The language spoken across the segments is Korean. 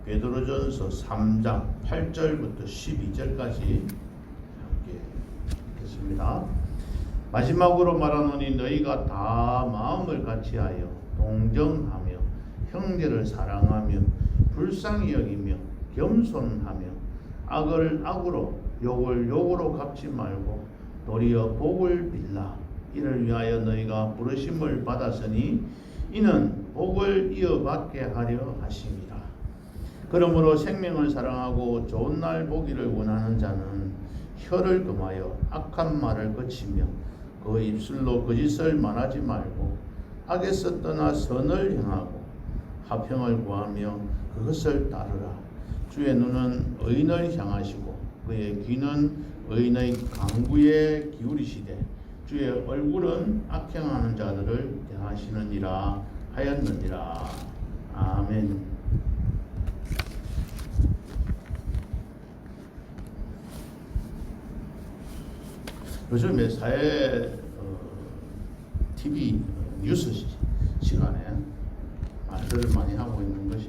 베드로전서 3장 8절부터 12절까지 함께 읽겠습니다. 마지막으로 말하노니 너희가 다 마음을 같이하여 동정하며 형제를 사랑하며 불쌍히 여기며 겸손하며 악을 악으로 욕을 욕으로 갚지 말고 도리어 복을 빌라. 이를 위하여 너희가 부르심을 받았으니 이는 복을 이어받게 하려 하심이라. 그러므로 생명을 사랑하고 좋은 날 보기를 원하는 자는 혀를 금하여 악한 말을 그치며 그 입술로 거짓을 말하지 말고 악에서 떠나 선을 행하고 화평을 구하며 그것을 따르라. 주의 눈은 의인을 향하시고 그의 귀는 의인의 강구에 기울이시되 주의 얼굴은 악행하는 자들을 대하시느니라 하였느니라. 아멘. 요즘에 사회 TV 뉴스 시간에 말을 많이 하고 있는 것이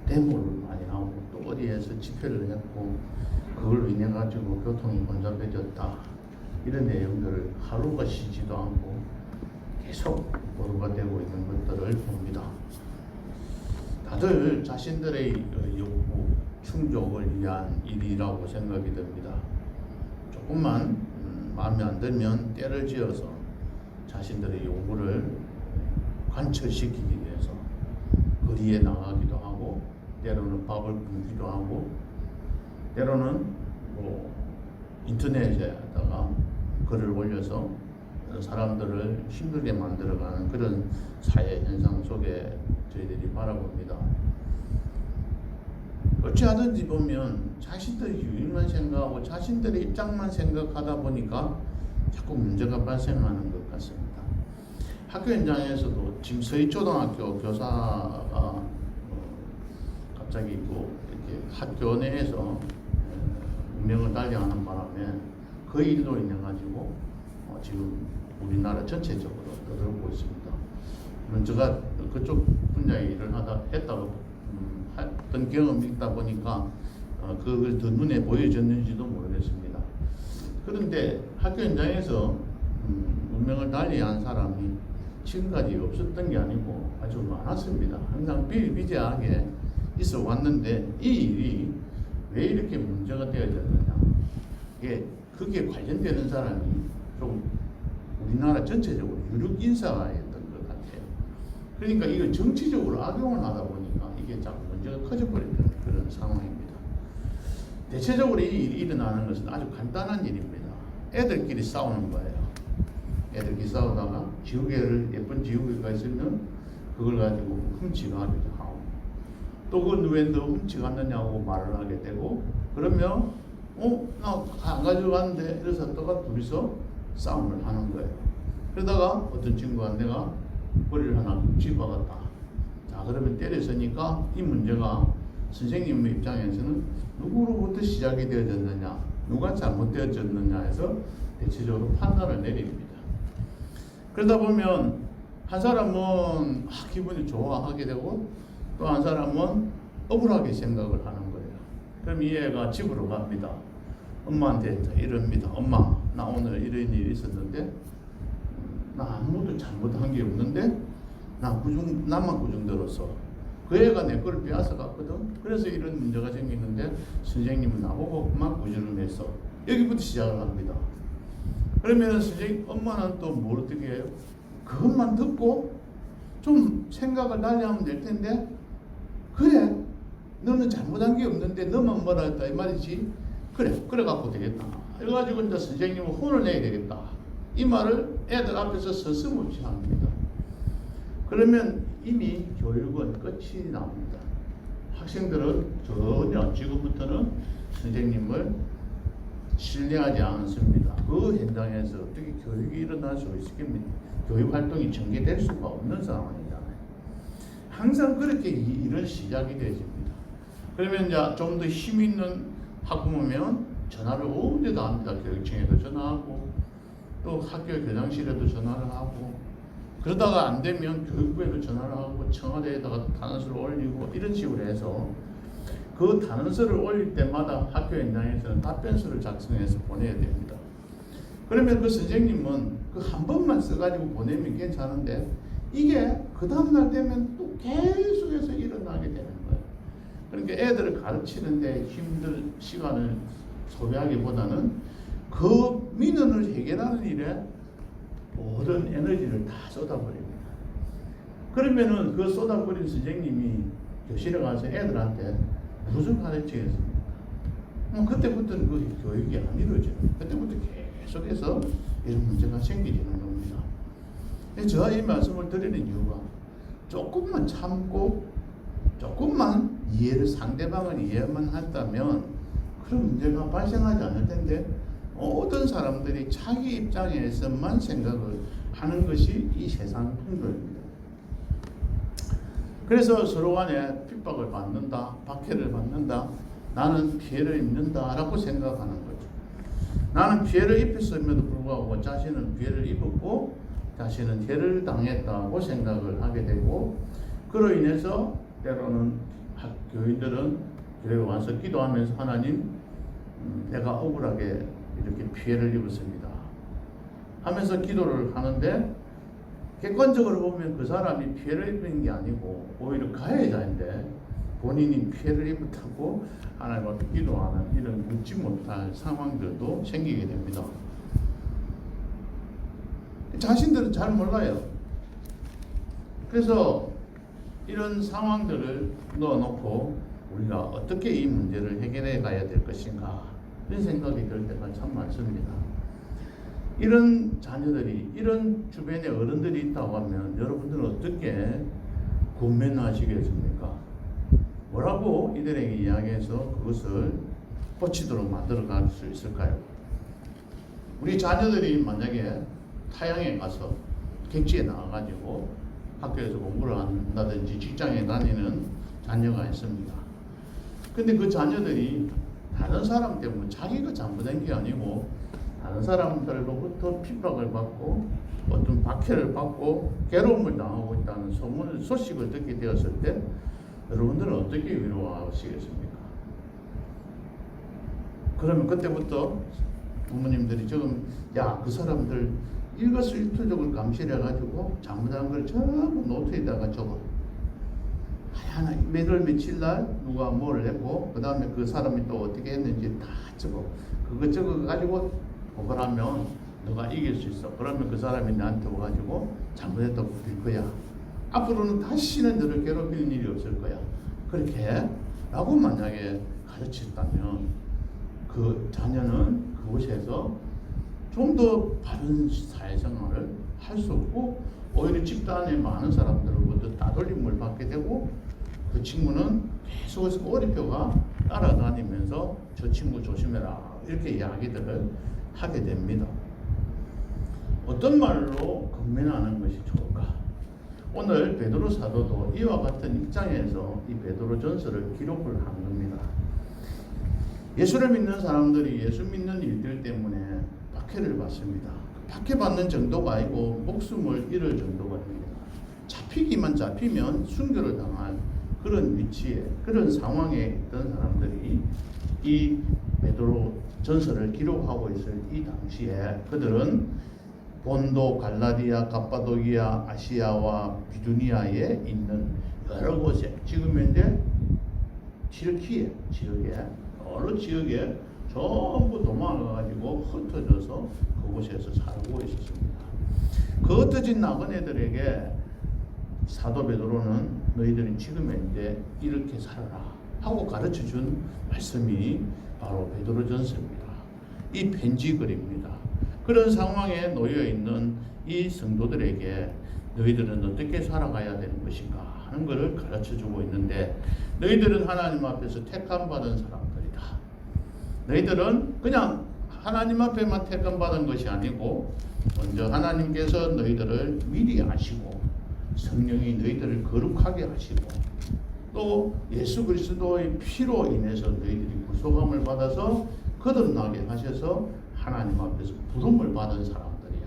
데모를 많이 하고 또 어디에서 집회를 했고 그걸로 인해 가지고 교통이 혼잡해졌다 이런 내용들을 하루가 쉬지도 않고 계속 보도가 되고 있는 것들을 봅니다. 다들 자신들의 욕구 충족을 위한 일이라고 생각이 됩니다. 조금만 마음에 안 들면 때를 지어서 자신들의 요구를 관철시키기 위해서 거리에 나가기도 하고 때로는 밥을 굶기도 하고 때로는 인터넷에다가 글을 올려서 사람들을 힘들게 만들어가는 그런 사회 현상 속에 저희들이 바라봅니다. 어찌하든지 보면 자신들의 유익만 생각하고 자신들의 입장만 생각하다 보니까 자꾸 문제가 발생하는 것 같습니다. 학교 현장에서도 지금 서희초등학교 교사가 갑자기 이렇게 학교 내에서 운명을 달리하는 바람에 그 일로 인해 가지고 지금 우리나라 전체적으로 떠들고 있습니다. 물론 제가 그쪽 분야의 일을 했다고 했던 경험이 있다 보니까 그걸 더 눈에 보여졌는지도 모르겠습니다. 그런데 학교 현장에서 운명을 달리한 사람이 지금까지 없었던 게 아니고 아주 많았습니다. 항상 비일비재하게 있어 왔는데 이 일이 왜 이렇게 문제가 되어졌느냐. 그게 관련되는 사람이 좀 우리나라 전체적으로 유력 인사였던 것 같아요. 그러니까 이걸 정치적으로 악용을 하다 보니까 이게 자꾸 문제가 커져버렸던 그런 상황입니다. 대체적으로 이 일이 일어나는 것은 아주 간단한 일입니다. 애들끼리 싸우는 거예요. 애들끼리 싸우다가 지우개를 예쁜 지우개가 있으면 그걸 가지고 훔치가기도 하고 또 그건 왜 너 훔치갔느냐고 말을 하게 되고 그러면 나 안 가져갔는데 이래서 또가 둘이서 싸움을 하는 거예요. 그러다가 어떤 친구가 내가 머리를 하나 짚어갔다. 자 그러면 때렸으니까 이 문제가 선생님의 입장에서는 누구로부터 시작이 되어졌느냐 누가 잘못되어졌느냐 해서 대체적으로 판단을 내립니다. 그러다 보면 한 사람은 기분이 좋아하게 되고 또 한 사람은 억울하게 생각을 하는 거예요. 그럼 이 애가 집으로 갑니다. 엄마한테 이럽니다. 엄마 나 오늘 이런 일이 있었는데 나 아무것도 잘못한 게 없는데 나만 구중 들었어. 그 애가 내 거를 빼앗아 갔거든. 그래서 이런 문제가 생기는데 선생님은 나보고 그만 구질을 했어. 여기부터 시작을 합니다. 그러면 선생님 엄마는 또 뭘 어떻게 해요? 그것만 듣고 좀 생각을 달리 하면 될 텐데 그래 너는 잘못한 게 없는데 너만 뭐라 했다 이 말이지. 그래 갖고 되겠다. 그래가지고 이제 선생님은 혼을 내야 되겠다. 이 말을 애들 앞에서 서슴없이 합니다. 그러면 이미 교육은 끝이 납니다. 학생들은 전혀 지금부터는 선생님을 신뢰하지 않습니다. 그 현장에서 어떻게 교육이 일어날 수 있겠습니까? 교육 활동이 전개될 수가 없는 상황이잖아요. 항상 그렇게 일은 시작이 되어집니다. 그러면 이제 좀 더 힘 있는 학부모면 전화를 온 데도 합니다. 교육청에도 전화하고 또 학교 교장실에도 전화를 하고 그러다가 안 되면 교육부에도 전화를 하고 청와대에다가 단원서를 올리고 이런 식으로 해서 그 단원서를 올릴 때마다 학교 현장에서는 답변서를 작성해서 보내야 됩니다. 그러면 그 선생님은 그 한 번만 써가지고 보내면 괜찮은데 이게 그 다음날 되면 또 계속해서 일어나게 되는 거예요. 그러니까 애들을 가르치는데 힘들 시간을 소비하기보다는 그 민원을 해결하는 일에 모든 에너지를 다 쏟아버립니다. 그러면은 그 쏟아버린 선생님이 교실에 가서 애들한테 무슨 가르치겠습니까? 그때부터는 그 교육이 안 이루어져요. 그때부터 계속해서 이런 문제가 생기는 겁니다. 제가 이 말씀을 드리는 이유가 조금만 참고 조금만 상대방을 이해만 한다면 그런 문제가 발생하지 않을 텐데 모든 사람들이 자기 입장에서만 생각을 하는 것이 이 세상 풍토입니다. 그래서 서로 간에 핍박을 받는다, 박해를 받는다, 나는 피해를 입는다 라고 생각하는 거죠. 나는 피해를 입혔음에도 불구하고 자신은 피해를 입었고 자신은 해를 당했다고 생각을 하게 되고, 그로 인해서 때로는 교인들은 교회에 와서 기도하면서 하나님, 내가 억울하게 이렇게 피해를 입었습니다 하면서 기도를 하는데, 객관적으로 보면 그 사람이 피해를 입은 게 아니고 오히려 가해자인데 본인이 피해를 입었다고 하나님 앞에 기도하는 이런 묻지 못할 상황들도 생기게 됩니다. 자신들은 잘 몰라요. 그래서 이런 상황들을 넣어놓고 우리가 어떻게 이 문제를 해결해 가야 될 것인가, 이런 생각이 들 때가 참 많습니다. 이런 자녀들이, 이런 주변에 어른들이 있다고 하면 여러분들은 어떻게 군면하시겠습니까? 뭐라고 이들에게 이야기해서 그것을 고치도록 만들어 갈 수 있을까요? 우리 자녀들이 만약에 타향에 가서 객지에 나가가지고 학교에서 공부를 한다든지 직장에 다니는 자녀가 있습니다. 근데 그 자녀들이 다른 사람 때문에 자기가 잘못한 게 아니고 다른 사람들로부터 핍박을 받고 어떤 박해를 받고 괴로움을 당하고 있다는 소식을 듣게 되었을 때 여러분들은 어떻게 위로하시겠습니까? 그러면 그때부터 부모님들이 지금 그 사람들 일거수일투족을 감시해가지고 잘못한 걸 전부 노트에다가 적어. 하나 몇월 며칠 날 누가 뭐를 했고 그 다음에 그 사람이 또 어떻게 했는지 다 적어. 그거 적어가지고 고발하면 너가 이길 수 있어. 그러면 그 사람이 나한테 와가지고 잘못했다고 부릴 거야. 앞으로는 다시는 너를 괴롭히는 일이 없을 거야. 그렇게 라고 만약에 가르쳤다면 그 자녀는 그곳에서 좀 더 바른 사회생활을 할 수 없고 오히려 집단의 많은 사람들로부터 따돌림을 받게 되고 그 친구는 계속해서 꼬리표가 따라다니면서 저 친구 조심해라 이렇게 이야기들을 하게 됩니다. 어떤 말로 건면하는 것이 좋을까? 오늘 베드로 사도도 이와 같은 입장에서 이 베드로 전서를 기록을 한 겁니다. 예수를 믿는 사람들이 예수 믿는 일들 때문에 박해를 받습니다. 박해받는 정도가 아니고 목숨을 잃을 정도가 됩니다. 잡히기만 잡히면 순교를 당할 그런 위치에, 그런 상황에 있던 사람들이 이 베드로 전서를 기록하고 있을 이 당시에 그들은 본도, 갈라디아, 갑바도기아, 아시아와 비두니아에 있는 여러 곳에, 지금 현재 튀르키예 지역에, 여러 지역에 전부 도망가가지고 흩어져서 그곳에서 살고 있었습니다. 그 흩어진 나그네들에게 사도 베드로는 너희들은 지금 현재 이렇게 살아라 하고 가르쳐준 말씀이 바로 베드로전서입니다. 이 편지글입니다. 그런 상황에 놓여있는 이 성도들에게 너희들은 어떻게 살아가야 되는 것인가 하는 것을 가르쳐주고 있는데, 너희들은 하나님 앞에서 택함받은 사람들이다. 너희들은 그냥 하나님 앞에만 택함받은 것이 아니고 먼저 하나님께서 너희들을 미리 아시고 성령이 너희들을 거룩하게 하시고 또 예수 그리스도의 피로 인해서 너희들이 구속함을 받아서 거듭나게 하셔서 하나님 앞에서 부름을 받은 사람들이야.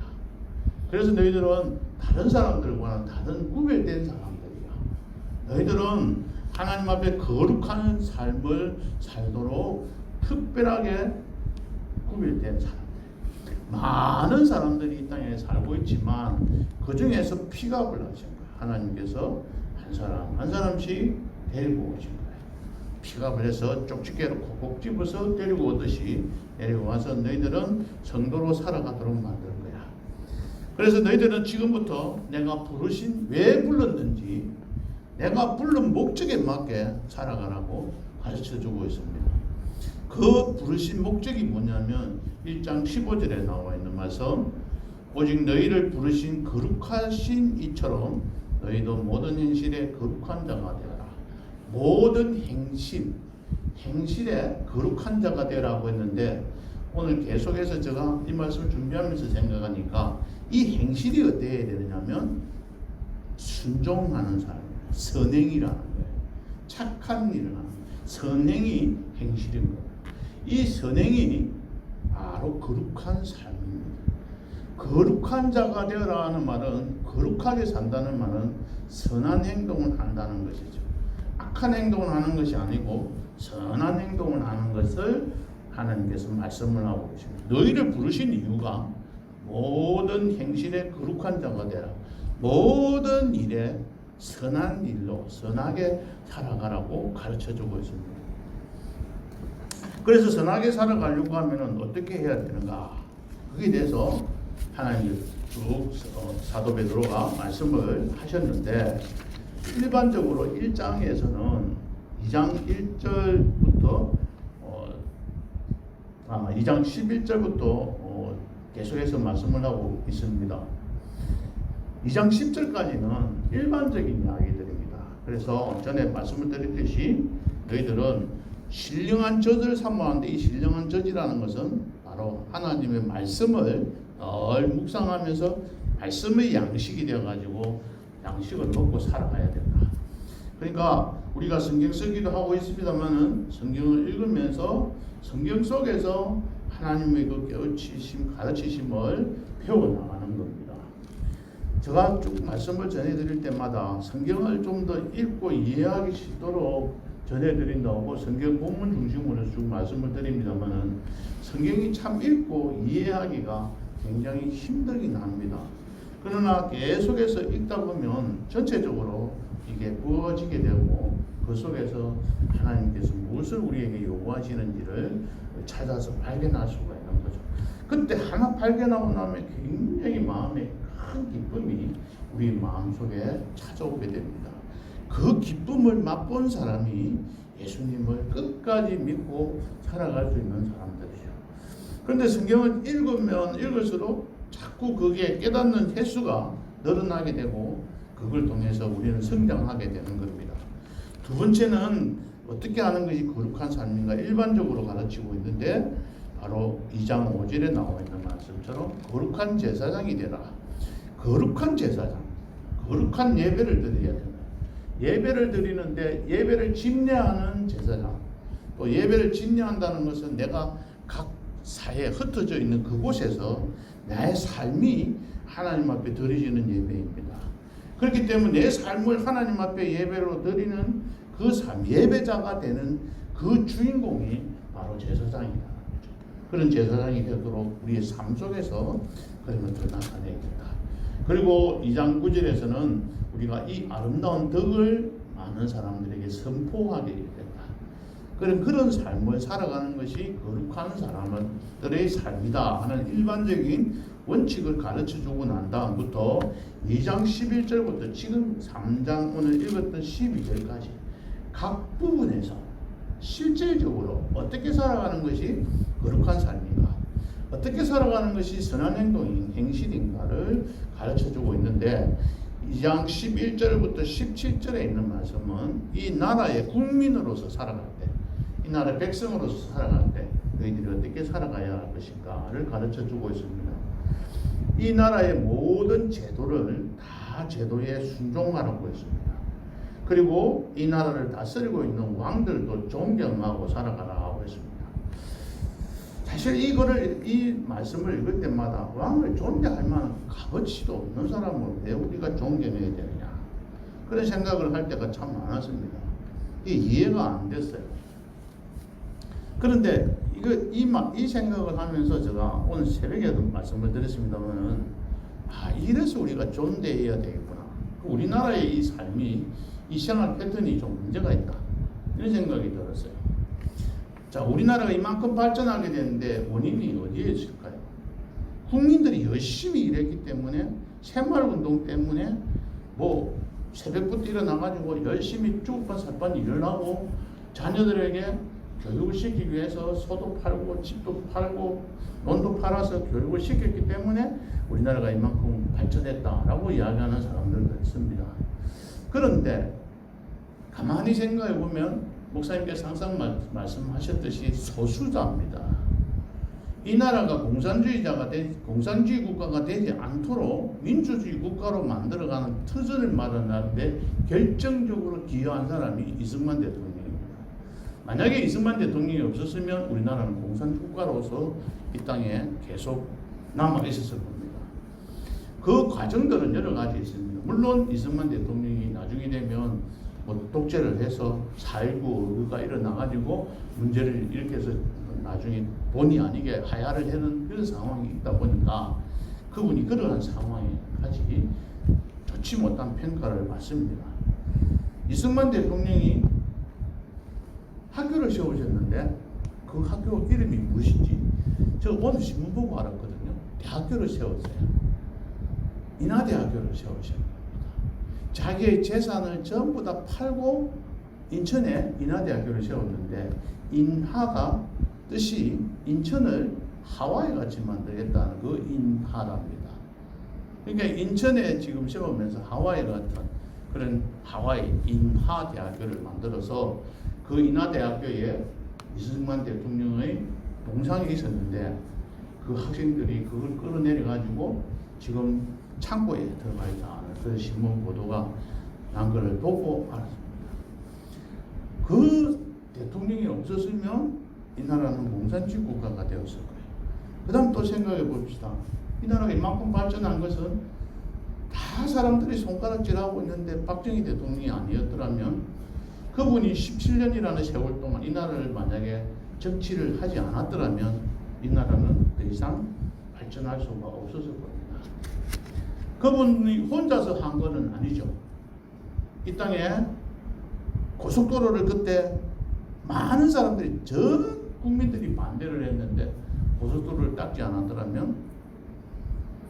그래서 너희들은 다른 사람들과는 다른 구별된 사람들이야. 너희들은 하나님 앞에 거룩한 삶을 살도록 특별하게 구별된 사람들. 많은 사람들이 이 땅에 살고 있지만 그 중에서 픽업을 하신 거야. 하나님께서 한 사람 한 사람씩 데리고 오신 거야. 픽업을 해서 쪽집게로 콕콕 집어서 데리고 오듯이 데리고 와서 너희들은 성도로 살아가도록 만들 거야. 그래서 너희들은 지금부터 내가 부르신 왜 불렀는지 내가 부른 목적에 맞게 살아가라고 가르쳐주고 있습니다. 그 부르신 목적이 뭐냐면 1장 15절에 나와 있는 말씀, 오직 너희를 부르신 거룩하신 이처럼 너희도 모든 행실에 거룩한 자가 되어라. 모든 행실에 거룩한 자가 되라고 했는데 오늘 계속해서 제가 이 말씀을 준비하면서 생각하니까 이 행실이 어때야 되느냐면 순종하는 삶, 선행이라는 거예요. 착한 일을 하는 거예요. 선행이 행실인 거예요. 이 선행이 바로 거룩한 삶입니다. 거룩한 자가 되어라 하는 말은 거룩하게 산다는 말은 선한 행동을 한다는 것이죠. 악한 행동을 하는 것이 아니고 선한 행동을 하는 것을 하나님께서 말씀을 하고 계십니다. 너희를 부르신 이유가 모든 행실에 거룩한 자가 되라. 모든 일에 선한 일로 선하게 살아가라고 가르쳐주고 있습니다. 그래서 선하게 살아가려고 하면 어떻게 해야 되는가? 거기에 대해서 하나님 쭉 사도 베드로가 말씀을 하셨는데 일반적으로 1장에서는 2장 1절부터 2장 11절부터 계속해서 말씀을 하고 있습니다. 2장 10절까지는 일반적인 이야기들입니다. 그래서 전에 말씀을 드렸듯이 너희들은 신령한 젖을 삼아하는데 이 신령한 젖이라는 것은 바로 하나님의 말씀을 늘 묵상하면서 말씀의 양식이 되어가지고 양식을 먹고 살아가야 된다. 그러니까 우리가 성경 쓰기도 하고 있습니다만은 성경을 읽으면서 성경 속에서 하나님의 그 깨우치심, 가르치심을 배워나가는 겁니다. 제가 쭉 말씀을 전해드릴 때마다 성경을 좀 더 읽고 이해하기 쉽도록 전해드린다고 성경 본문 중심으로 쭉 말씀을 드립니다만은 성경이 참 읽고 이해하기가 굉장히 힘들긴 합니다. 그러나 계속해서 읽다 보면 전체적으로 이게 부어지게 되고 그 속에서 하나님께서 무엇을 우리에게 요구하시는지를 찾아서 발견할 수가 있는 거죠. 그때 하나 발견하고 나면 굉장히 마음에 큰 기쁨이 우리 마음속에 찾아오게 됩니다. 그 기쁨을 맛본 사람이 예수님을 끝까지 믿고 살아갈 수 있는 사람들이죠. 그런데 성경을 읽으면 읽을수록 자꾸 그게 깨닫는 횟수가 늘어나게 되고 그걸 통해서 우리는 성장하게 되는 겁니다. 두 번째는 어떻게 하는 것이 거룩한 삶인가 일반적으로 가르치고 있는데 바로 2장 5절에 나와 있는 말씀처럼 거룩한 제사장이 되라. 거룩한 제사장, 거룩한 예배를 드려야 된다. 예배를 드리는데 예배를 집례하는 제사장, 또 예배를 집례한다는 것은 내가 각 사회에 흩어져 있는 그곳에서 나의 삶이 하나님 앞에 드려지는 예배입니다. 그렇기 때문에 내 삶을 하나님 앞에 예배로 드리는 그 삶, 예배자가 되는 그 주인공이 바로 제사장이다. 그런 제사장이 되도록 우리의 삶 속에서 그러면 더 나타내야 된다. 그리고 2장 9절에서는 우리가 이 아름다운 덕을 많은 사람들에게 선포하게 된다. 그런 삶을 살아가는 것이 거룩한 사람들의 삶이다 하는 일반적인 원칙을 가르쳐주고 난 다음부터 2장 11절부터 지금 3장 오늘 읽었던 12절까지 각 부분에서 실질적으로 어떻게 살아가는 것이 거룩한 삶인가, 어떻게 살아가는 것이 선한 행동인 행실인가를 가르쳐주고 있는데 2장 11절부터 17절에 있는 말씀은 이 나라의 국민으로서 살아갈 때, 이 나라의 백성으로서 살아갈 때 너희들이 어떻게 살아가야 할 것인가를 가르쳐주고 있습니다. 이 나라의 모든 제도를 다 제도에 순종하라고 했습니다. 그리고 이 나라를 다스리고 있는 왕들도 존경하고 살아가라고 했습니다. 사실 이 말씀을 읽을 때마다 왕을 존대할 만한 값어치도 없는 사람을 왜 우리가 존경해야 되느냐, 그런 생각을 할 때가 참 많았습니다. 이게 이해가 안 됐어요. 그런데 이 생각을 하면서 제가 오늘 새벽에도 말씀을 드렸습니다만은, 이래서 우리가 존대해야 되겠구나. 우리나라의 이 삶이, 이 생활 패턴이 좀 문제가 있다, 이런 생각이 들었어요. 자, 우리나라가 이만큼 발전하게 되는데 원인이 어디에 있을까요? 국민들이 열심히 일했기 때문에, 새마을운동 때문에 뭐 새벽부터 일어나가지고 열심히 죽반 살반 일을 하고 자녀들에게 교육을 시키기 위해서 소도 팔고 집도 팔고 논도 팔아서 교육을 시켰기 때문에 우리나라가 이만큼 발전했다라고 이야기하는 사람들도 있습니다. 그런데 가만히 생각해 보면 목사님께서 항상 말씀하셨듯이 소수자입니다. 이 나라가 공산주의 국가가 되지 않도록 민주주의 국가로 만들어가는 터전을 마련하는데 결정적으로 기여한 사람이 이승만 대통령입니다. 만약에 이승만 대통령이 없었으면 우리나라는 공산주의 국가로서 이 땅에 계속 남아 있었을 겁니다. 그 과정들은 여러 가지 있습니다. 물론 이승만 대통령이 나중에 되면 뭐 독재를 해서 4.19가 일어나가지고 문제를 일으켜서 나중에 본의 아니게 하야를 하는 그런 상황이 있다 보니까 그분이 그러한 상황에 아직 좋지 못한 평가를 받습니다. 이승만 대통령이 학교를 세우셨는데 그 학교 이름이 무엇인지 제가 오늘 신문 보고 알았거든요. 대학교를 세웠어요. 인하대학교를 세우셨습니다. 자기의 재산을 전부 다 팔고 인천에 인하대학교를 세웠는데, 인하가 뜻이 인천을 하와이 같이 만들겠다는 그 인하랍니다. 그러니까 인천에 지금 세우면서 하와이 같은 그런 하와이 인하대학교를 만들어서 그 인하대학교에 이승만 대통령의 동상이 있었는데 그 학생들이 그걸 끌어내려 가지고 지금 창고에 들어가 있다는 그런 신문 보도가 난 것을 보고 알았습니다. 그 대통령이 없었으면 이 나라는 공산주의 국가가 되었을 거예요. 그 다음 또 생각해 봅시다. 이 나라가 이만큼 발전한 것은 다 사람들이 손가락질하고 있는데 박정희 대통령이 아니었더라면, 그분이 17년이라는 세월 동안 이 나라를 만약에 정치를 하지 않았더라면 이 나라는 더 이상 발전할 수가 없었을 겁니다. 그분이 혼자서 한 거는 아니죠. 이 땅에 고속도로를 그때 많은 사람들이, 전 국민들이 반대를 했는데 고속도로를 닦지 않았더라면,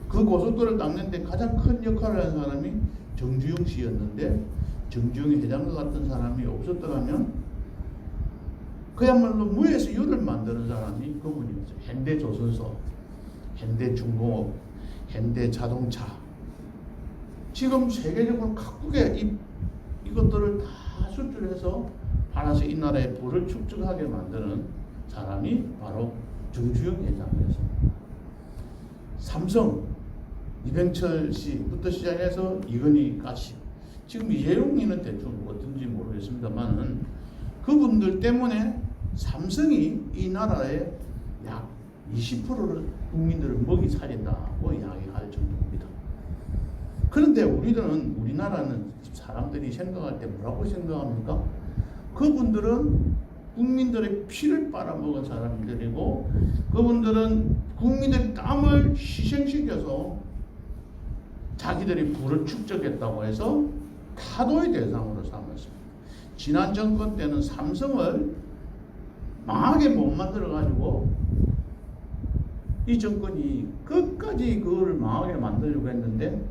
그 고속도로를 닦는데 가장 큰 역할을 한 사람이 정주영 씨였는데, 정주영의 회장과 같은 사람이 없었더라면 그야말로 무에서 유를 만드는 사람이 그분이었어요. 현대조선소, 현대중공업, 현대자동차, 지금 세계적으로 각국의 이것들을 다 수출해서 팔아서 이 나라의 부를 축적하게 만드는 사람이 바로 정주영 회장이었습니다. 삼성, 이병철 씨부터 시작해서 이건희까지, 지금 이재용이는 대충 어떤지 모르겠습니다만은 그분들 때문에 삼성이 이 나라의 약 20%를 국민들을 먹이 살린다고 이야기할 정도입니다. 그런데 우리나라는 사람들이 생각할 때 뭐라고 생각합니까? 그분들은 국민들의 피를 빨아먹은 사람들이고, 그분들은 국민들의 땀을 희생시켜서 자기들이 부를 축적했다고 해서 타도의 대상으로 삼았습니다. 지난 정권 때는 삼성을 망하게 못 만들어가지고 이 정권이 끝까지 그걸 망하게 만들려고 했는데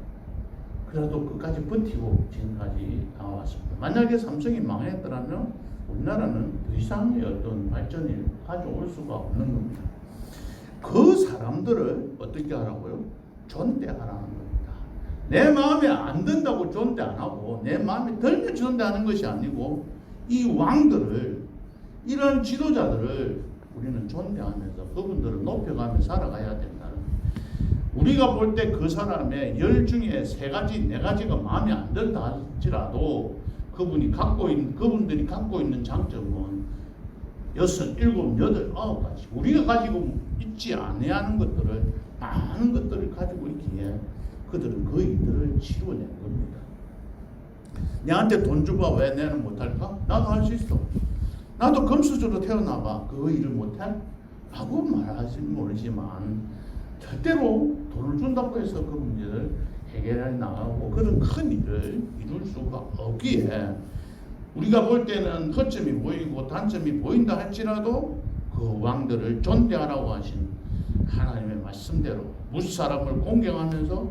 그래도 끝까지 버티고 지금까지 나왔습니다. 만약에 삼성이 망했더라면 우리나라는 더 이상의 어떤 발전이 가져올 수가 없는 겁니다. 그 사람들을 어떻게 하라고요? 존대하라는 겁니다. 내 마음에 안 든다고 존대 안 하고, 내 마음에 들면 존대하는 것이 아니고, 이 왕들을, 이런 지도자들을 우리는 존대하면서 그분들을 높여가며 살아가야 된다는 거예요. 우리가 볼 때 그 사람의 10 중에 3가지, 4가지가 마음에 안 든다 할지라도 그분들이 갖고 있는 장점은 여섯, 일곱, 여덟, 아홉 가지 우리가 가지고 있지 아니하는 하는 것들을 많은 것들을 가지고 있기에 그들은 그 일들을 치루어낸 겁니다. 내한테 돈 줘봐 왜 내는 못할까? 나도 할 수 있어. 나도 금수저로 태어나봐 그 일을 못해? 라고 말하지 모르지만 절대로 돈을 준다고 해서 그 문제를 해결해 나가고 그런 큰 일을 이룰 수가 없기에 우리가 볼 때는 허점이 보이고 단점이 보인다 할지라도 그 왕들을 존대하라고 하신 하나님의 말씀대로 무사람을 공경하면서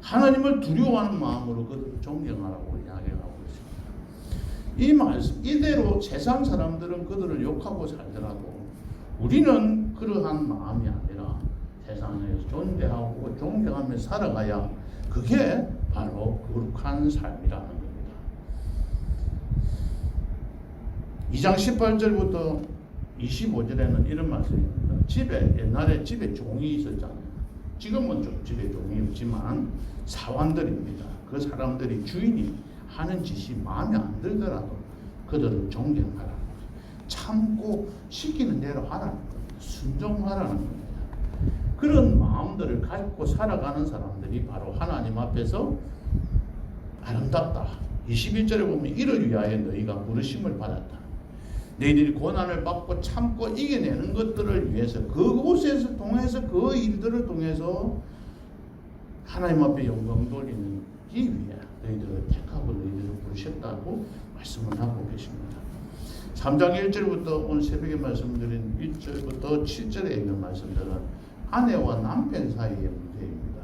하나님을 두려워하는 마음으로 그들을 존경하라고 이야기하고 있습니다. 이 말씀 이대로 세상 사람들은 그들을 욕하고 살더라도 우리는 그러한 마음이 아니라 세상에서 존대하고 존경하며 살아가야 그게 바로 거룩한 삶이라는 겁니다. 2장 18절부터 25절에는 이런 말씀입니다. 옛날에 집에 종이 있었잖아요. 지금은 좀 집에 종이 없지만 사원들입니다. 그 사람들이 주인이 하는 짓이 마음에 안 들더라도 그들을 존경하라는 거예요. 참고 시키는 대로 하라는 거예요. 순종하라는 겁니다. 그런 마음들을 갖고 살아가는 사람들이 바로 하나님 앞에서 아름답다. 21절에 보면 이를 위하여 너희가 부르심을 받았다. 너희들이 고난을 받고 참고 이겨내는 것들을 위해서 그곳에서 통해서 그 일들을 통해서 하나님 앞에 영광 돌리기 위해 너희들을 택하고 너희들을 부르셨다고 말씀을 하고 계십니다. 3장 1절부터 오늘 새벽에 말씀드린 1절부터 7절에 있는 말씀들은 아내와 남편 사이의 문제입니다.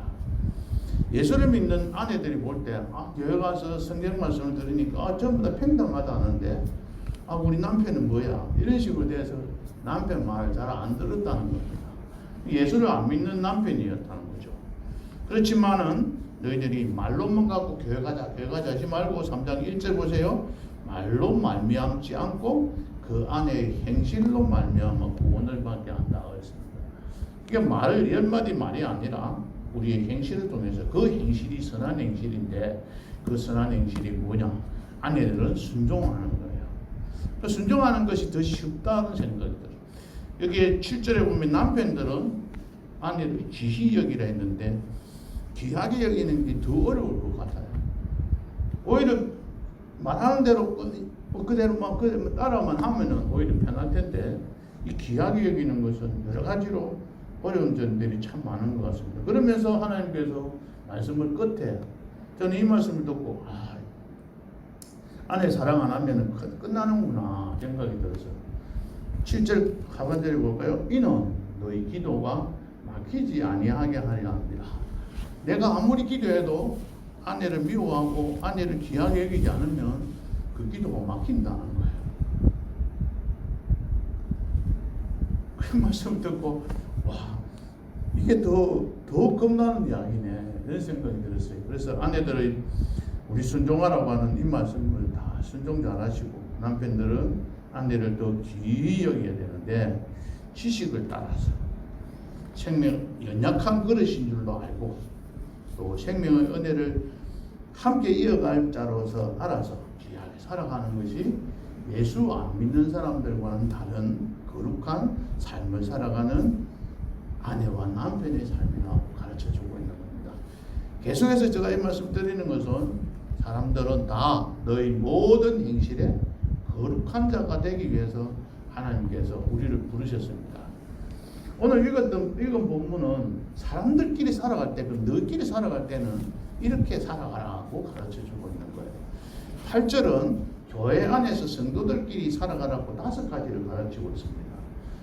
예수를 믿는 아내들이 볼 때 교회 가서 성경 말씀을 들으니까 전부 다 평등하다는데 우리 남편은 뭐야? 이런 식으로 돼서 남편 말을 잘 안 들었다는 겁니다. 예수를 안 믿는 남편이었다는 거죠. 그렇지만은 너희들이 말로만 갖고 교회 가자 하지 말고 3장 1절 보세요. 말로 말미암지 않고 그 아내의 행실로 말미암아 구원을 받게 한다 했습니다. 이게 말 열마디 말이 아니라 우리의 행실을 통해서 그 행실이 선한 행실인데 그 선한 행실이 뭐냐? 아내들은 순종하는 거예요. 순종하는 것이 더 쉽다는 생각이 들어요. 여기에 7절에 보면 남편들은 아내를 귀히 여기라 했는데 귀하게 여기는 게 더 어려울 것 같아요. 오히려 말하는 대로 그대로만 따라만 하면은 오히려 편할 텐데 이 귀하게 여기는 것은 여러 가지로 어려운 점들이 참 많은 것 같습니다. 그러면서 하나님께서 말씀을 끝에 저는 이 말씀을 듣고 아내 사랑 안 하면 끝나는구나 생각이 들어서 7절 하반절에 볼까요? 이는 너희 기도가 막히지 아니하게 하려 합니다. 내가 아무리 기도해도 아내를 미워하고 아내를 귀하게 여기지 않으면 그 기도가 막힌다는 거예요. 그 말씀을 듣고 이게 더 겁나는 이야기네 이런 생각이 들었어요. 그래서 아내들의 우리 순종하라고 하는 이 말씀을 다 순종 잘하시고 남편들은 아내를 더 귀히 여겨야 되는데 지식을 따라서 생명 연약한 그릇인 줄도 알고 또 생명의 은혜를 함께 이어갈 자로서 알아서 귀하게 살아가는 것이 예수 안 믿는 사람들과는 다른 거룩한 삶을 살아가는 아내와 남편의 삶이라고 가르쳐주고 있는 겁니다. 계속해서 제가 이 말씀 드리는 것은 사람들은 다 너희 모든 행실에 거룩한 자가 되기 위해서 하나님께서 우리를 부르셨습니다. 오늘 읽은 본문은 사람들끼리 살아갈 때, 너희끼리 살아갈 때는 이렇게 살아가라고 가르쳐주고 있는 거예요. 8절은 교회 안에서 성도들끼리 살아가라고 5가지를 가르치고 있습니다.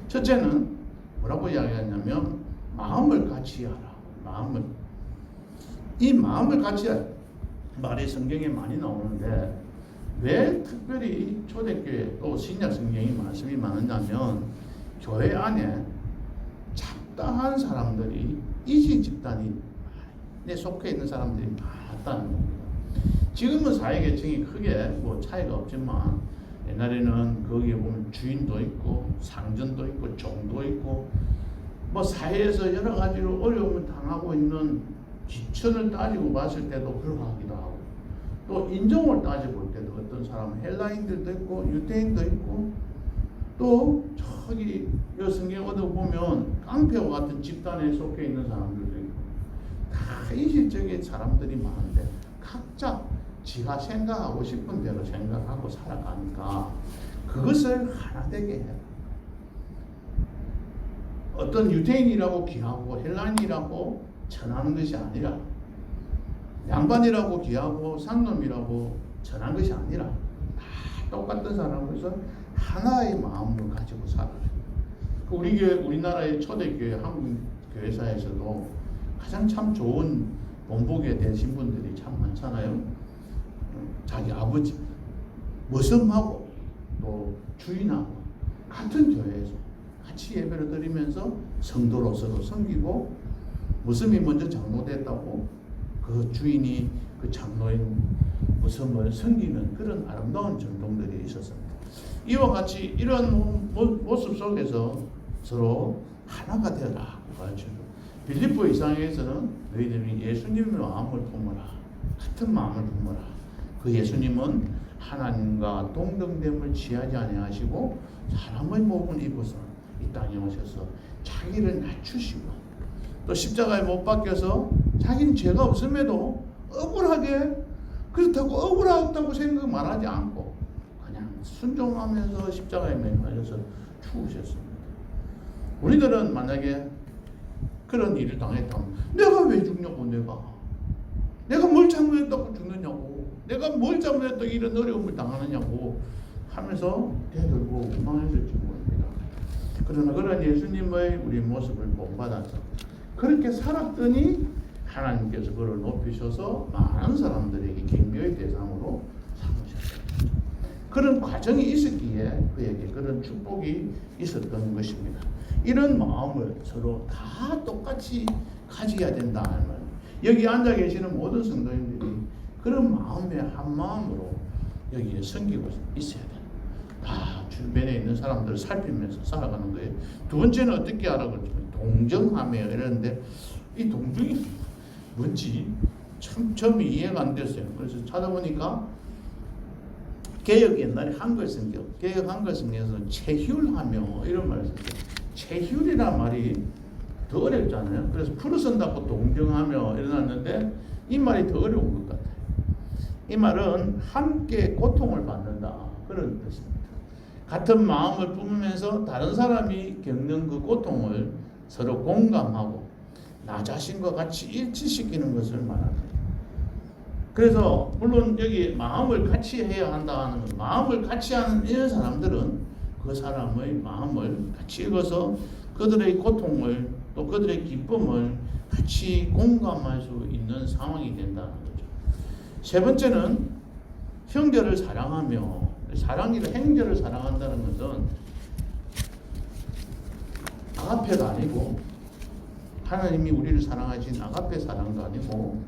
첫째는 뭐라고 이야기하냐면 마음을 같이 하라. 이 마음을 같이 하라. 말이 성경에 많이 나오는데 왜 특별히 초대교회 또 신약 성경이 말씀이 많으냐면 교회 안에 잡다한 사람들이 이지 집단이 내 속해 있는 사람들이 많았다는 겁니다. 지금은 사회계층이 크게 차이가 없지만 옛날에는 거기에 보면 주인도 있고 상전도 있고 종도 있고 사회에서 여러 가지로 어려움을 당하고 있는 지천을 따지고 봤을 때도 그러하기도 하고 또 인종을 따져볼 때도 어떤 사람은 헬라인들도 있고 유대인도 있고 또 저기 이 성경 얻어 보면 깡패와 같은 집단에 속해 있는 사람들도 있고 다 이질적인 사람들이 많은데 각자 지가 생각하고 싶은 대로 생각하고 살아가니까 그것을 하나 되게 해요. 어떤 유대인이라고 귀하고 헬라인이라고 전하는 것이 아니라 양반이라고 귀하고 상놈이라고 전한 것이 아니라 다 똑같은 사람으로서 하나의 마음을 가지고 살아요. 우리나라의 초대교회 한국 교회사에서도 가장 참 좋은 본보기에 되신 분들이 참 많잖아요. 자기 아버지, 머슴하고 또 주인하고 같은 교회에서 같이 예배를 드리면서 성도로 서로 섬기고 머슴이 먼저 장로됐다고 그 주인이 그 장로인 머슴을 섬기는 그런 아름다운 전통들이 있었습니다. 이와 같이 이런 모습 속에서 서로 하나가 되라 가르쳐요. 빌립보 이상에서는 너희들이 예수님의 마음을 품어라. 같은 마음을 품어라. 그 예수님은 하나님과 동등됨을 취하지 아니하시고 사람의 몸을 입어서 이 땅에 오셔서 자기를 낮추시고 또 십자가에 못 박혀서 자기는 죄가 없음에도 억울하게 그렇다고 억울하다고 생각 말하지 않고 그냥 순종하면서 십자가에 매달려서 죽으셨습니다. 우리들은 만약에 그런 일을 당했다면 내가 왜 죽냐고 내가 뭘 잘못했다고 죽느냐고 내가 뭘 잘못했다고 이런 어려움을 당하느냐고 하면서 대들고 원망했을지 모릅니다. 그러나 그런 예수님의 우리 모습을 본받아서 그렇게 살았더니 하나님께서 그를 높이셔서 많은 사람들에게 경배의 대상으로 삼으셨습니다. 그런 과정이 있었기에 그에게 그런 축복이 있었던 것입니다. 이런 마음을 서로 다 똑같이 가져야 된다는 말. 여기 앉아 계시는 모든 성도님들이 그런 마음의 한 마음으로 여기에 섬기고 있어야 돼요. 다 주변에 있는 사람들을 살피면서 살아가는 거예요. 두 번째는 어떻게 하라고 그러죠? 동정하며 이러는데 이 동정이 뭔지 참 처음에 이해가 안 됐어요. 그래서 찾아보니까 개역 옛날에 한글 성경, 개역 한글 성경에서는 체휼하며 이런 말을 썼어요. 체휼이란 말이 더 어렵잖아요. 그래서 풀어 쓴다고 동정하며 일어났는데 이 말이 더 어려운 것 같아요. 이 말은 함께 고통을 받는다 그런 뜻입니다. 같은 마음을 품으면서 다른 사람이 겪는 그 고통을 서로 공감하고 나 자신과 같이 일치시키는 것을 말합니다. 그래서 물론 여기 마음을 같이 해야 한다는 것, 마음을 같이 하는 이런 사람들은 그 사람의 마음을 같이 읽어서 그들의 고통을 또 그들의 기쁨을 같이 공감할 수 있는 상황이 된다는 거죠. 세 번째는 형제를 사랑하며 사랑이라 형제를 사랑한다는 것은 아가페가 아니고 하나님이 우리를 사랑하신 아가페 사랑도 아니고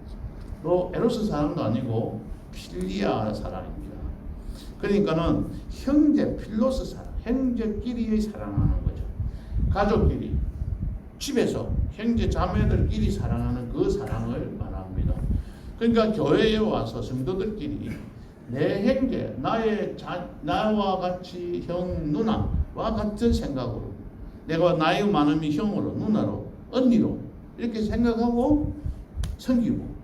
또 에로스 사랑도 아니고 필리아 사랑입니다. 그러니까는 형제 필로스 사랑, 형제끼리의 사랑하는 거죠. 가족끼리 집에서 형제 자매들끼리 사랑하는 그 사랑을 말합니다. 그러니까 교회에 와서 성도들끼리 내 형제, 나와 같이 형, 누나와 같은 생각으로 내가 나이 많으면 형으로, 누나로, 언니로 이렇게 생각하고 섬기고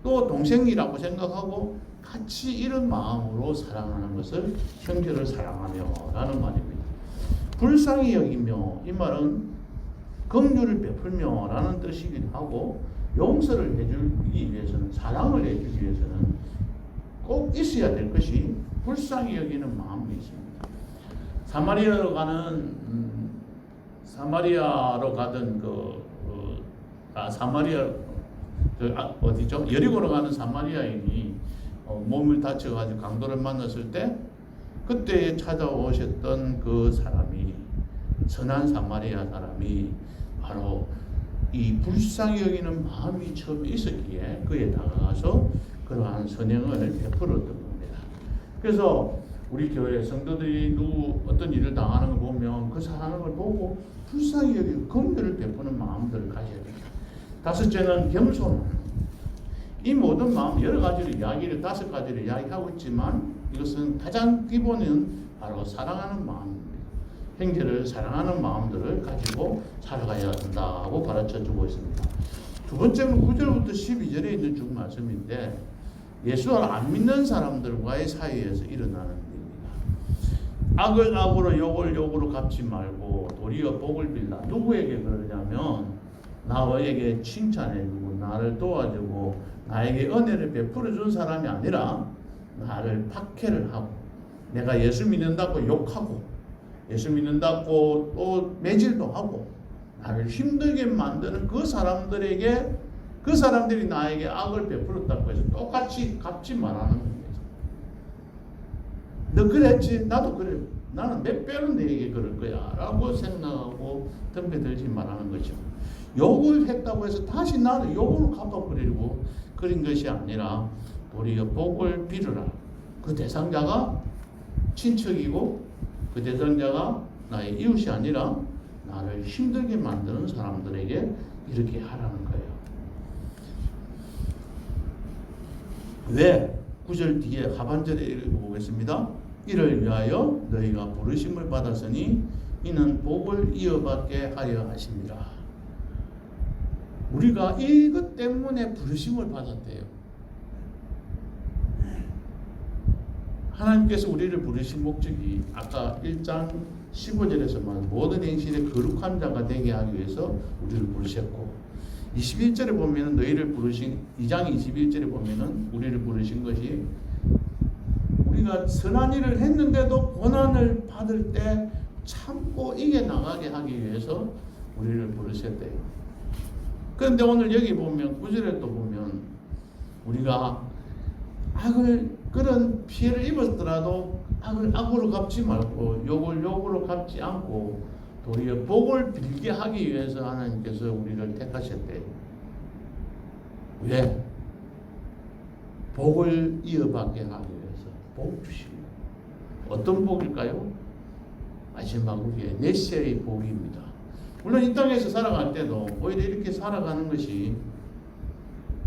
또 동생이라고 생각하고 같이 이런 마음으로 사랑하는 것을 형제를 사랑하며 라는 말입니다. 불쌍히 여기며 이 말은 긍휼을 베풀며 라는 뜻이기도 하고 용서를 해주기 위해서는 사랑을 해주기 위해서는 꼭 있어야 될 것이 불쌍히 여기는 마음이 있습니다. 사마리아로 가던 어디죠? 여리고로 가는 사마리아인이 몸을 다쳐가지고 강도를 만났을 때 그때 찾아오셨던 그 사람이 선한 사마리아 사람이 바로 이 불쌍히 여기는 마음이 처음에 있었기에 그에 다가가서 그러한 선행을 베풀었던 겁니다. 그래서 우리 교회 성도들이 어떤 일을 당하는 걸 보면 그 사람을 보고 불쌍히 여기고 긍휼을 베푸는 마음들을 가져야 됩니다. 다섯째는 겸손. 이 모든 마음 여러 가지를 다섯 가지를 이야기하고 있지만 이것은 가장 기본은 바로 사랑하는 마음입니다. 형제를 사랑하는 마음들을 가지고 살아가야 한다고 가르쳐주고 있습니다. 두 번째는 9절부터 12절에 있는 중 말씀인데 예수를 안 믿는 사람들과의 사이에서 일어나는 일입니다. 악을 악으로 욕을 욕으로 갚지 말고 도리어 복을 빌라. 누구에게 그러냐면 나에게 칭찬해주고 나를 도와주고 나에게 은혜를 베풀어 준 사람이 아니라 나를 박해를 하고 내가 예수 믿는다고 욕하고 예수 믿는다고 또 매질도 하고 나를 힘들게 만드는 그 사람들에게 그 사람들이 나에게 악을 베풀었다고 해서 똑같이 갚지 말라는 겁니다. 너 그랬지? 나도 그래. 나는 몇 배로 너에게 그럴 거야 라고 생각하고 덤벼들지 말라는 거죠. 욕을 했다고 해서 다시 나는 욕으로 갚아버리고 그런 것이 아니라 도리어 복을 빌으라. 그 대상자가 친척이고 그 대상자가 나의 이웃이 아니라 나를 힘들게 만드는 사람들에게 이렇게 하라는 거예요. 왜? 9절 뒤에 하반절에 읽어보겠습니다. 이를 위하여 너희가 부르심을 받았으니 이는 복을 이어받게 하려 하심이라. 우리가 이것 때문에 부르심을 받았대요. 하나님께서 우리를 부르신 목적이 아까 1장 15절에서 말한 모든 행실에 거룩한 자가 되게 하기 위해서 우리를 부르셨고 21절에 보면 너희를 부르신 2장 21절에 보면은 우리를 부르신 것이 우리가 선한 일을 했는데도 고난을 받을 때 참고 이겨나가게 하기 위해서 우리를 부르셨대요. 그런데 오늘 여기 보면 9절에 또 보면 우리가 악을 그런 피해를 입었더라도 악을 악으로 갚지 말고 욕을 욕으로 갚지 않고 도리어 복을 빌게 하기 위해서 하나님께서 우리를 택하셨대요. 왜? 복을 이어받게 하기 위해서 복 주시고 어떤 복일까요? 마지막에 내세의 복입니다. 물론 이 땅에서 살아갈 때도 오히려 이렇게 살아가는 것이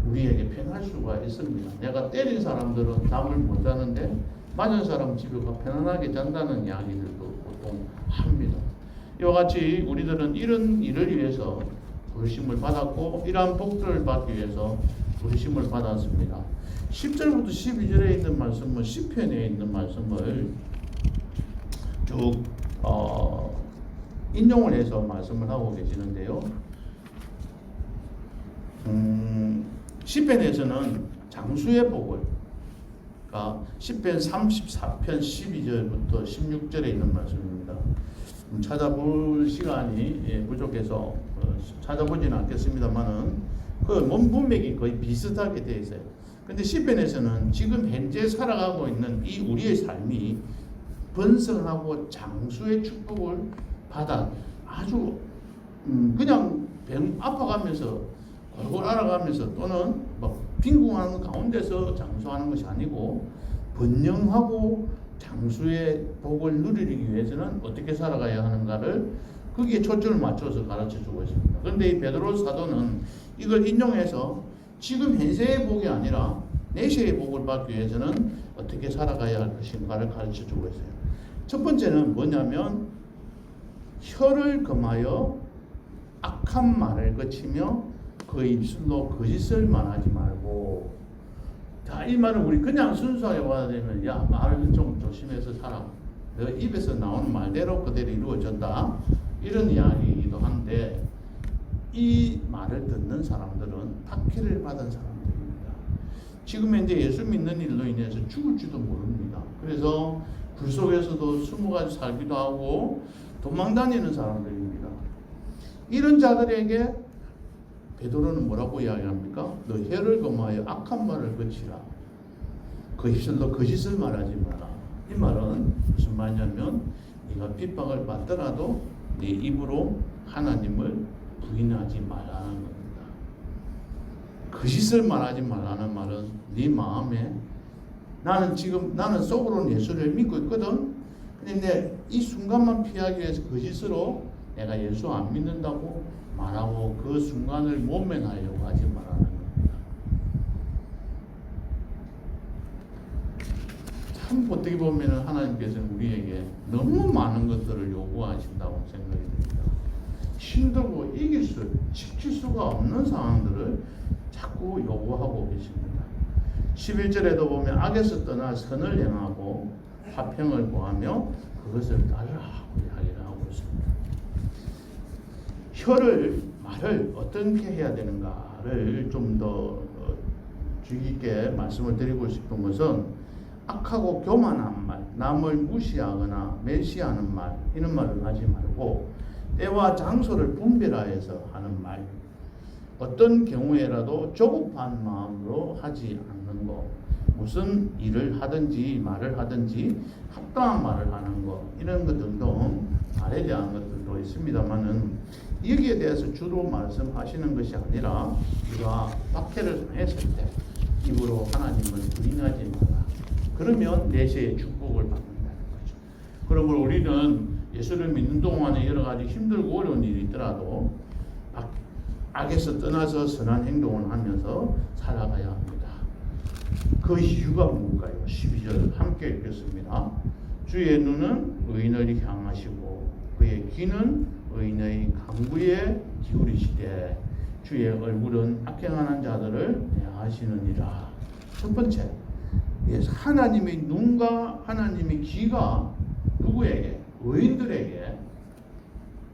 우리에게 편할 수가 있습니다. 내가 때린 사람들은 잠을 못 자는데 맞은 사람 집에 가 편안하게 잔다는 이야기들도 보통 합니다. 이와 같이 우리들은 이런 일을 위해서 부르심을 받았고 이러한 복들을 받기 위해서 부르심을 받았습니다. 10절부터 12절에 있는 말씀은 시편에 있는 말씀을 쭉 인용을 해서 말씀을 하고 계시는데요. 시편에서는 장수의 복을 시편 34편 12절부터 16절에 있는 말씀입니다. 찾아볼 시간이 부족해서 찾아보지는 않겠습니다만은 그 문맥이 거의 비슷하게 되어 있어요. 근데 시편에서는 지금 현재 살아가고 있는 이 우리의 삶이 번성하고 장수의 축복을 받아 아주 그냥 아파가면서 골골 앓아가면서 또는 막 빈궁하는 가운데서 장수하는 것이 아니고 번영하고 장수의 복을 누리기 위해서는 어떻게 살아가야 하는가를 거기에 초점을 맞춰서 가르쳐주고 있습니다. 그런데 이 베드로 사도는 이걸 인용해서 지금 현세의 복이 아니라 내세의 복을 받기 위해서는 어떻게 살아가야 할 것인가를 가르쳐주고 있어요. 첫 번째는 뭐냐면 혀를 금하여 악한 말을 거치며 그 입술로 거짓을 말하지 말고. 자, 이 말은 우리 그냥 순수하게 봐야 되면 야, 말을 좀 조심해서 살아. 너 입에서 나오는 말대로 그대로 이루어진다. 이런 이야기이기도 한데 이 말을 듣는 사람들은 박해를 받은 사람들입니다. 지금 현재 예수 믿는 일로 인해서 죽을지도 모릅니다. 그래서 불 속에서도 숨어가지고 살기도 하고 도망다니는 사람들입니다. 이런 자들에게 베드로는 뭐라고 이야기합니까? 너 혀를 금하여 악한 말을 거치라. 그 입술로 거짓을 말하지 마라. 이 말은 무슨 말이냐면 네가 핍박을 받더라도 네 입으로 하나님을 부인하지 말라는 겁니다. 거짓을 말하지 말라는 말은 네 마음에 나는 속으로는 예수를 믿고 있거든. 근데 이 순간만 피하기 위해서 거짓으로 내가 예수 안 믿는다고 말하고 그 순간을 모면하려고 하지 말라는 겁니다. 참 어떻게 보면 하나님께서는 우리에게 너무 많은 것들을 요구하신다고 생각이 듭니다. 힘들고 지킬 수가 없는 상황들을 자꾸 요구하고 계십니다. 11절에도 보면 악에서 떠나 선을 행하고 화평을 구하며 그것을 따르라고 이야기를 하고 있습니다. 말을 어떻게 해야 되는가를 좀 더 주의 깊게 말씀을 드리고 싶은 것은 악하고 교만한 말, 남을 무시하거나 멸시하는 말, 이런 말을 하지 말고 때와 장소를 분별하여서 하는 말, 어떤 경우에라도 조급한 마음으로 하지 않는 것, 무슨 일을 하든지 말을 하든지 합당한 말을 하는 것, 이런 것 등등 말에 대한 것들도 있습니다만은 여기에 대해서 주로 말씀하시는 것이 아니라 우리가 박해를 당했을 때 입으로 하나님을 부인하지 마라. 그러면 내세의 축복을 받는다는 거죠. 그러므로 우리는 예수를 믿는 동안에 여러 가지 힘들고 어려운 일이 있더라도 악에서 떠나서 선한 행동을 하면서 살아가야 합니다. 그 이유가 뭘까요? 12절 함께 읽겠습니다. 주의 눈은 의인을 향하시고 그의 귀는 의인의 간구에 기울이시되 주의 얼굴은 악행하는 자들을 대하시느니라. 첫 번째, 하나님의 눈과 하나님의 귀가 누구에게? 의인들에게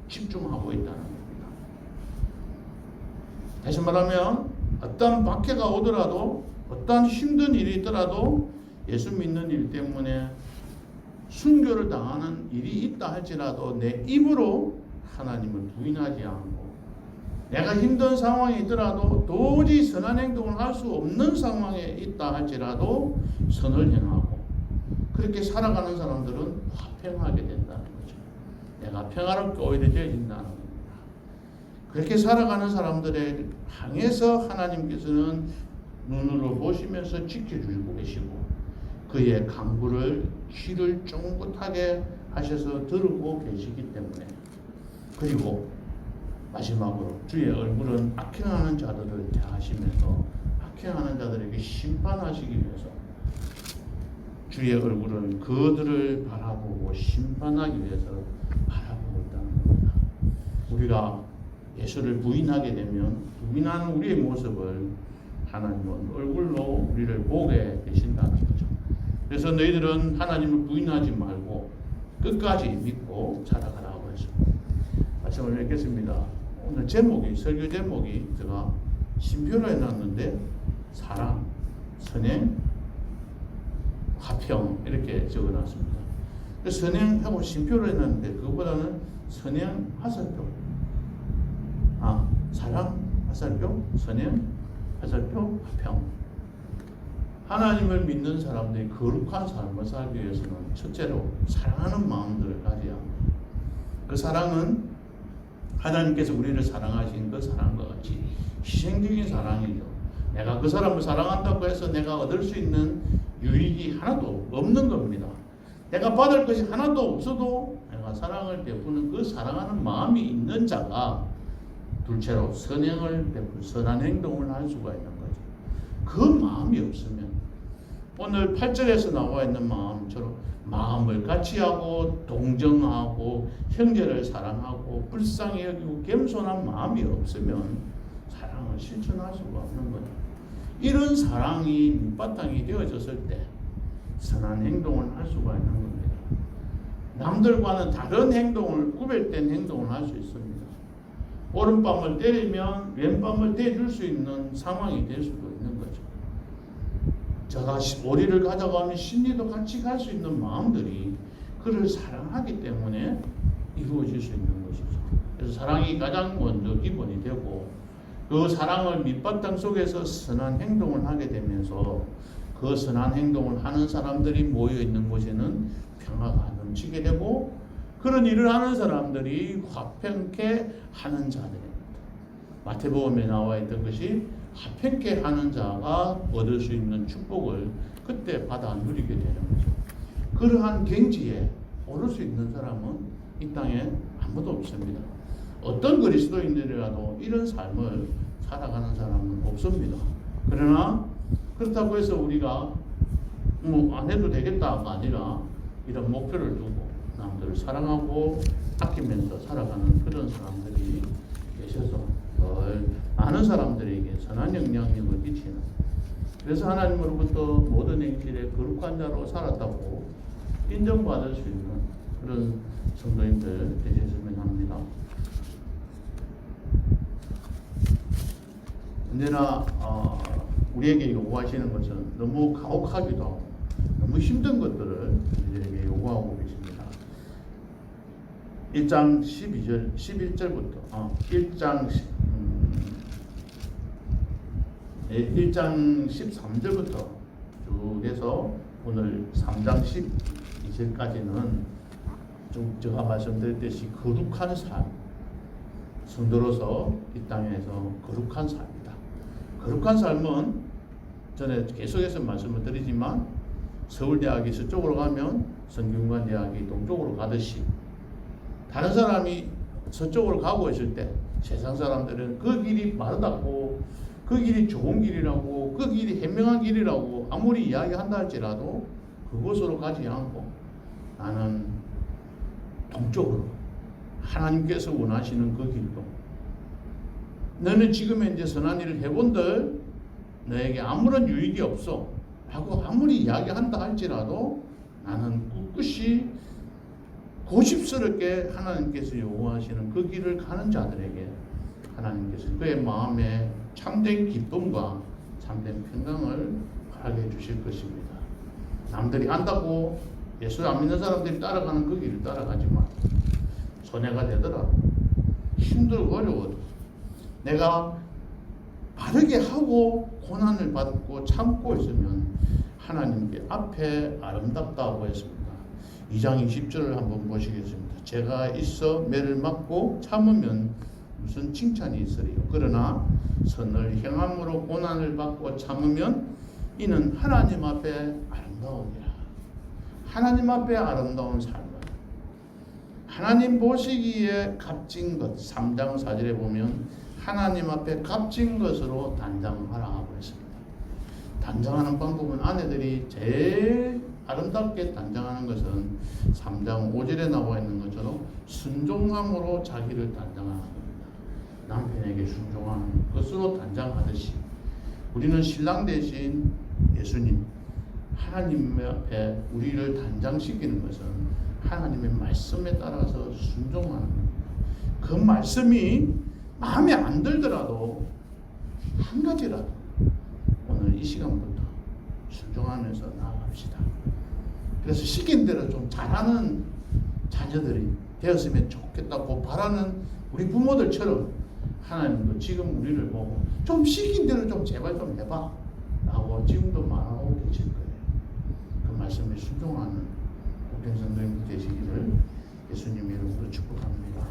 집중하고 있다는 겁니다. 다시 말하면 어떤 박해가 오더라도 어떤 힘든 일이 있더라도 예수 믿는 일 때문에 순교를 당하는 일이 있다 할지라도 내 입으로 하나님을 부인하지 않고 내가 힘든 상황이 있더라도 도저히 선한 행동을 할 수 없는 상황에 있다 할지라도 선을 행하고 그렇게 살아가는 사람들은 화평하게 된다는 거죠. 내가 평화롭게 오히려 되어진다는 겁니다. 그렇게 살아가는 사람들에 향해서 하나님께서는 눈으로 보시면서 지켜주고 계시고 그의 간구를 귀를 쫑긋하게 하셔서 들고 계시기 때문에 그리고 마지막으로 주의 얼굴은 악행하는 자들을 대하시면서 악행하는 자들에게 심판하시기 위해서 주의 얼굴은 그들을 바라보고 심판하기 위해서 바라보고 있다는 겁니다. 우리가 예수를 부인하게 되면 부인하는 우리의 모습을 하나님은 얼굴로 우리를 보게 되신다는 거죠. 그래서 너희들은 하나님을 부인하지 말고 끝까지 믿고 살아가라고 했습니다. 말씀을 읽겠습니다. 오늘 설교 제목이 제가 신표로 해놨는데 사랑, 선행, 화평 이렇게 적어놨습니다. 선행하고 신표로 해놨는데 그거보다는 선행 화살표, 사랑 화살표, 선행 화살표, 화평. 하나님을 믿는 사람들이 거룩한 삶을 살기 위해서는 첫째로 사랑하는 마음들을 가져야 합니다. 그 사랑은 하나님께서 우리를 사랑하신 그 사랑과 같이 희생적인 사랑이죠. 내가 그 사람을 사랑한다고 해서 내가 얻을 수 있는 유익이 하나도 없는 겁니다. 내가 받을 것이 하나도 없어도 내가 사랑을 베푸는 그 사랑하는 마음이 있는 자가 둘째로 선행을 베풀 선한 행동을 할 수가 있는 거죠. 그 마음이 없으면 오늘 8절에서 나와 있는 마음처럼 마음을 같이하고 동정하고 형제를 사랑하고 불쌍히 여기고 겸손한 마음이 없으면 사랑을 실천할 수가 없는 거예요. 이런 사랑이 밑바탕이 되어졌을 때 선한 행동을 할 수가 있는 겁니다. 남들과는 다른 행동을 구별된 행동을 할 수 있습니다. 오른밤을 때리면 왼밤을 대줄 수 있는 상황이 될 수도 있는 거죠. 저가 오리를 가져가면 신리도 같이 갈 수 있는 마음들이 그를 사랑하기 때문에 이루어질 수 있는 것이죠. 그래서 사랑이 가장 먼저 기본이 되고 그 사랑을 밑바탕 속에서 선한 행동을 하게 되면서 그 선한 행동을 하는 사람들이 모여 있는 곳에는 평화가 넘치게 되고 그런 일을 하는 사람들이 화평케 하는 자들입니다. 마태복음에 나와 있던 것이 화평케 하는 자가 얻을 수 있는 축복을 그때 받아 누리게 되는 거죠. 그러한 경지에 오를 수 있는 사람은 이 땅에 아무도 없습니다. 어떤 그리스도인들이라도 이런 삶을 살아가는 사람은 없습니다. 그러나 그렇다고 해서 우리가 뭐 안 해도 되겠다가 아니라 이런 목표를 두고 남들을 사랑하고 아끼면서 살아가는 그런 사람들이 계셔서 많은 사람들에게 선한 영향력을 끼치는, 그래서 하나님으로부터 모든 행실에 거룩한 자로 살았다고 인정받을 수 있는 그런 성도님들 되셨으면 합니다. 언제나 우리에게 요구하시는 것은 너무 가혹하기도 하고 너무 힘든 것들을 우리에게 요구하고 계십니다. 1장 12절, 11절부터 1장 13절부터 쭉 해서 오늘 3장 12절까지는 좀 제가 말씀드렸듯이 거룩한 삶, 성도로서 이 땅에서 거룩한 삶이다. 거룩한 삶은 전에 계속해서 말씀을 드리지만 서울대학이 서쪽으로 가면 성균관대학이 동쪽으로 가듯이 다른 사람이 서쪽으로 가고 있을 때 세상 사람들은 그 길이 마르다고 그 길이 좋은 길이라고 그 길이 현명한 길이라고 아무리 이야기한다 할지라도 그곳으로 가지 않고 나는 동쪽으로 하나님께서 원하시는 그 길로, 너는 지금 현재 선한 일을 해본들 너에게 아무런 유익이 없어 라고 아무리 이야기한다 할지라도 나는 꿋꿋이 고집스럽게 하나님께서 요구하시는 그 길을 가는 자들에게 하나님께서 그의 마음에 참된 기쁨과 참된 평강을 허락해 주실 것입니다. 남들이 안다고 예수 안 믿는 사람들이 따라가는 그 길을 따라가지 마. 손해가 되더라도 힘들고 어려워도 내가 바르게 하고 고난을 받고 참고 있으면 하나님께 앞에 아름답다고 했습니다. 2장 20절을 한번 보시겠습니다. 제가 있어 매를 맞고 참으면 무슨 칭찬이 있으리요. 그러나 선을 행함으로 고난을 받고 참으면 이는 하나님 앞에 아름다우니라. 하나님 앞에 아름다운 삶은 하나님 보시기에 값진 것, 3장 4절에 보면 하나님 앞에 값진 것으로 단장하라고 했습니다. 단장하는 방법은 아내들이 제일 아름답게 단장하는 것은 3장 5절에 나와 있는 것처럼 순종함으로 자기를 단장하는 겁니다. 남편에게 순종하는 것으로 단장하듯이 우리는 신랑 대신 예수님, 하나님 앞에 우리를 단장시키는 것은 하나님의 말씀에 따라서 순종하는 겁니다. 그 말씀이 마음에 안 들더라도 한 가지라도 오늘 이 시간부터 순종하면서 나아갑시다. 그래서 시킨 대로 좀 잘하는 자녀들이 되었으면 좋겠다고 바라는 우리 부모들처럼 하나님도 지금 우리를 보고 좀 시킨 대로 좀 제발 좀 해봐 라고 지금도 말하고 계실 거예요. 그 말씀에 순종하는 복된 성도님 되시기를 예수님 이름으로 축복합니다.